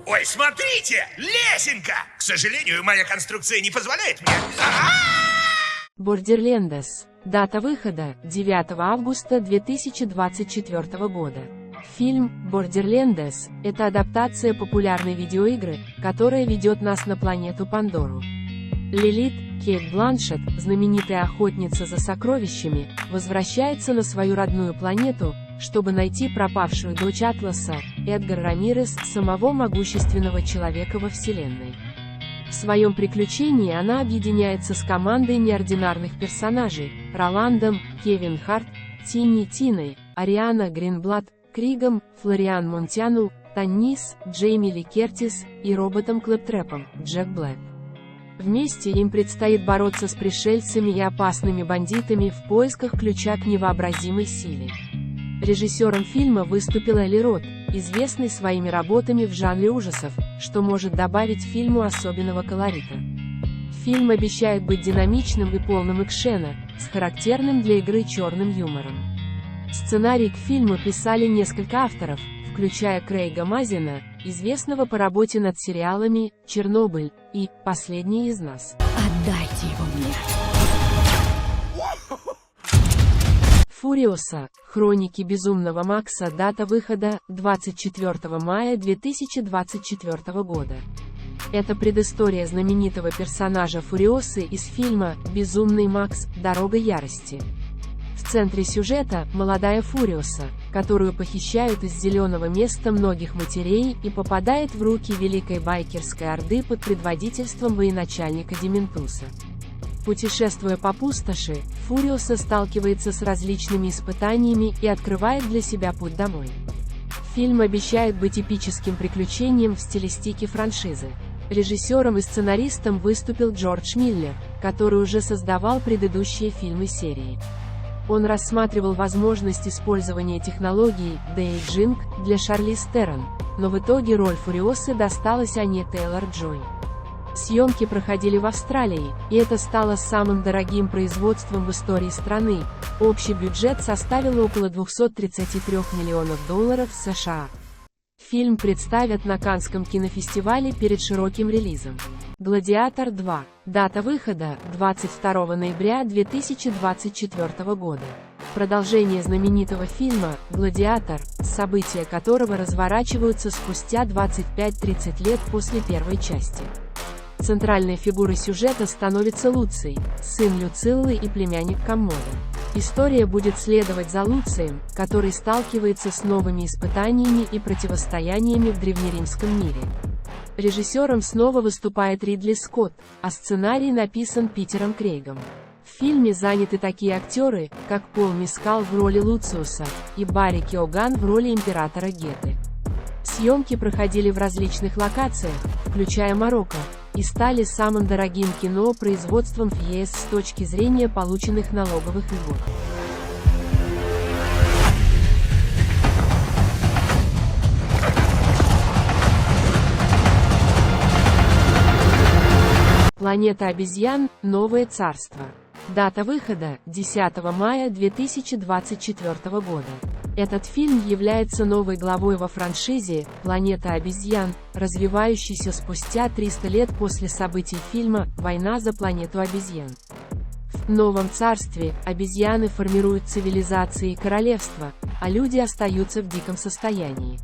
Ой, смотрите! Лесенка! К сожалению, моя конструкция не позволяет мне... Borderlands. Дата выхода – 9 августа 2024 года. Фильм Borderlands – это адаптация популярной видеоигры, которая ведет нас на планету Пандору. Лилит, Кейт Бланшетт, знаменитая охотница за сокровищами, возвращается на свою родную планету, чтобы найти пропавшую дочь Атласа, Эдгар Рамирес, самого могущественного человека во Вселенной. В своем приключении она объединяется с командой неординарных персонажей – Роландом, Кевин Харт, Тиной, Ариана Гринблад, Кригом, Флориан Монтяну, Таннис, Джейми Ли Кертис и роботом Клэптрэпом, Джек Блэк. Вместе им предстоит бороться с пришельцами и опасными бандитами в поисках ключа к невообразимой силе. Режиссером фильма выступил Эли Рот, известный своими работами в жанре ужасов, что может добавить фильму особенного колорита. Фильм обещает быть динамичным и полным экшена, с характерным для игры черным юмором. Сценарий к фильму писали несколько авторов, включая Крейга Мазина, известного по работе над сериалами «Чернобыль» и «Последний из нас». Отдайте его мне. Фуриоса. Хроники Безумного Макса. Дата выхода – 24 мая 2024 года. Это предыстория знаменитого персонажа Фуриосы из фильма «Безумный Макс. Дорога ярости». В центре сюжета – молодая Фуриоса, которую похищают из зеленого места многих матерей и попадает в руки Великой Байкерской Орды под предводительством военачальника Дементуса. Путешествуя по пустоши, Фуриоса сталкивается с различными испытаниями и открывает для себя путь домой. Фильм обещает быть эпическим приключением в стилистике франшизы. Режиссером и сценаристом выступил Джордж Миллер, который уже создавал предыдущие фильмы серии. Он рассматривал возможность использования технологии «де-эйджинг» для Шарлиз Терон, но в итоге роль Фуриосы досталась Ане Тейлор-Джой. Съемки проходили в Австралии, и это стало самым дорогим производством в истории страны. Общий бюджет составил около $233 миллионов США. Фильм представят на Каннском кинофестивале перед широким релизом. «Гладиатор 2». Дата выхода – 22 ноября 2024 года. Продолжение знаменитого фильма «Гладиатор», события которого разворачиваются спустя 25-30 лет после первой части. Центральной фигурой сюжета становится Луций, сын Люциллы и племянник Коммода. История будет следовать за Луцием, который сталкивается с новыми испытаниями и противостояниями в древнеримском мире. Режиссером снова выступает Ридли Скотт, а сценарий написан Питером Крейгом. В фильме заняты такие актеры, как Пол Мескал в роли Луциуса и Барри Кеоган в роли императора Геты. Съемки проходили в различных локациях, включая Марокко, и стали самым дорогим кино производством в ЕС с точки зрения полученных налоговых льгот. Планета обезьян. Новое царство. Дата выхода – 10 мая 2024 года. Этот фильм является новой главой во франшизе «Планета обезьян», развивающейся спустя 300 лет после событий фильма «Война за планету обезьян». В новом царстве обезьяны формируют цивилизации и королевства, а люди остаются в диком состоянии.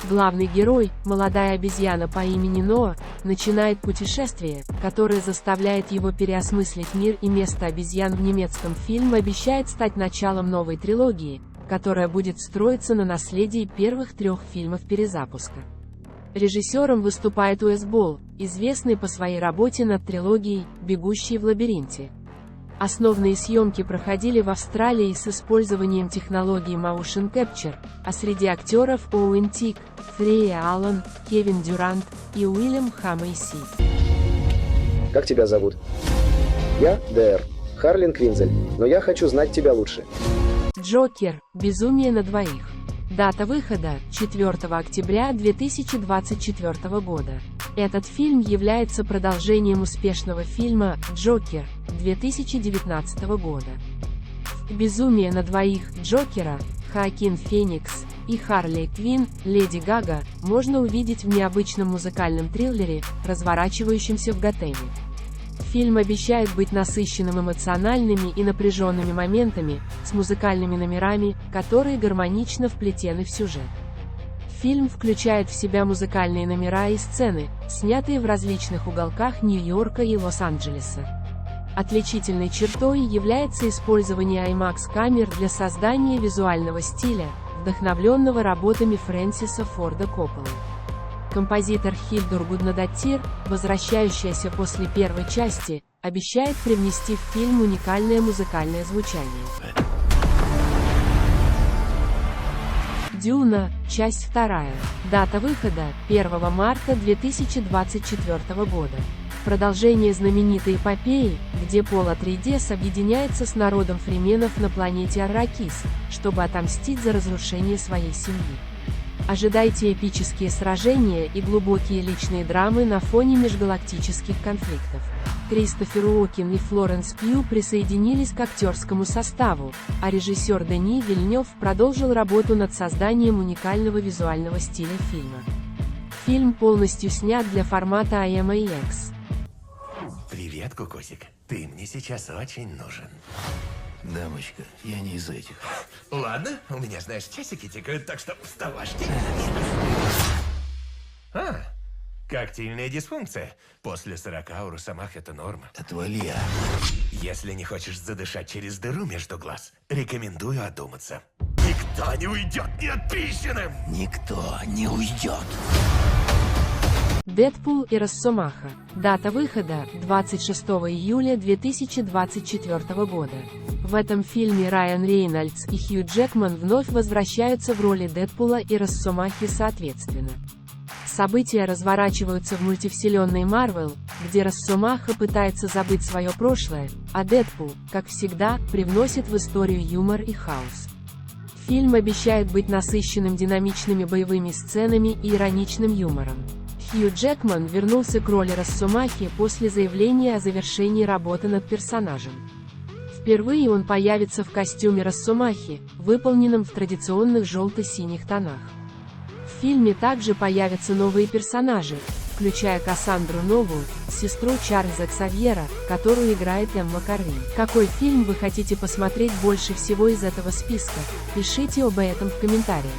Главный герой, молодая обезьяна по имени Ноа, начинает путешествие, которое заставляет его переосмыслить мир, и место обезьян в немецком фильме обещает стать началом новой трилогии, которая будет строиться на наследии первых 3 фильмов перезапуска. Режиссером выступает Уэс Болл, известный по своей работе над трилогией «Бегущий в лабиринте». Основные съемки проходили в Австралии с использованием технологии Motion Capture, а среди актеров Оуэн Тик, Фрея Аллан, Кевин Дюрант и Уильям Хамейси. Как тебя зовут? Я Дэр. Харлин Квинзель, но я хочу знать тебя лучше. Джокер. Безумие на двоих. Дата выхода – 4 октября 2024 года. Этот фильм является продолжением успешного фильма «Джокер» 2019 года. В «Безумие на двоих» Джокера Хоакин Феникс, и Харли Квинн, Леди Гага, можно увидеть в необычном музыкальном триллере, разворачивающемся в Готэме. Фильм обещает быть насыщенным эмоциональными и напряженными моментами, с музыкальными номерами, которые гармонично вплетены в сюжет. Фильм включает в себя музыкальные номера и сцены, снятые в различных уголках Нью-Йорка и Лос-Анджелеса. Отличительной чертой является использование IMAX-камер для создания визуального стиля, вдохновленного работами Фрэнсиса Форда Копполы. Композитор Хильdur Гуднадоттир, возвращающаяся после первой части, обещает привнести в фильм уникальное музыкальное звучание. Дюна, часть 2. Дата выхода – 1 марта 2024 года. Продолжение знаменитой эпопеи, где Пол Атрейдес объединяется с народом фрименов на планете Арракис, чтобы отомстить за разрушение своей семьи. Ожидайте эпические сражения и глубокие личные драмы на фоне межгалактических конфликтов. Кристофер Уокен и Флоренс Пью присоединились к актерскому составу, а режиссер Дени Вильнёв продолжил работу над созданием уникального визуального стиля фильма. Фильм полностью снят для формата IMAX. Привет, Кукусик. Ты мне сейчас очень нужен. Дамочка, я не из этих. Ладно, у меня, знаешь, часики тикают, так что вставашки. Коктейльная дисфункция. После 40 у росомах это норма. Отвали. Если не хочешь задышать через дыру между глаз, рекомендую одуматься. Никто не уйдет неотпищенным! Никто не уйдет. Дэдпул и Росомаха. Дата выхода – 26 июля 2024 года. В этом фильме Райан Рейнольдс и Хью Джекман вновь возвращаются в роли Дэдпула и Росомахи соответственно. События разворачиваются в мультивселенной Марвел, где Росомаха пытается забыть свое прошлое, а Дэдпул, как всегда, привносит в историю юмор и хаос. Фильм обещает быть насыщенным динамичными боевыми сценами и ироничным юмором. Хью Джекман вернулся к роли Росомахи после заявления о завершении работы над персонажем. Впервые он появится в костюме Росомахи, выполненном в традиционных желто-синих тонах. В фильме также появятся новые персонажи, включая Кассандру Нову, сестру Чарльза Ксавьера, которую играет Эмма Коррин. Какой фильм вы хотите посмотреть больше всего из этого списка? Пишите об этом в комментариях.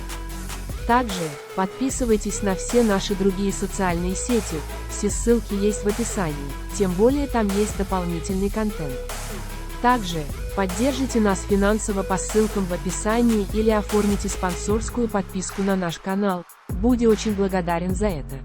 Также, подписывайтесь на все наши другие социальные сети, все ссылки есть в описании, тем более там есть дополнительный контент. Также, поддержите нас финансово по ссылкам в описании или оформите спонсорскую подписку на наш канал, буду очень благодарен за это.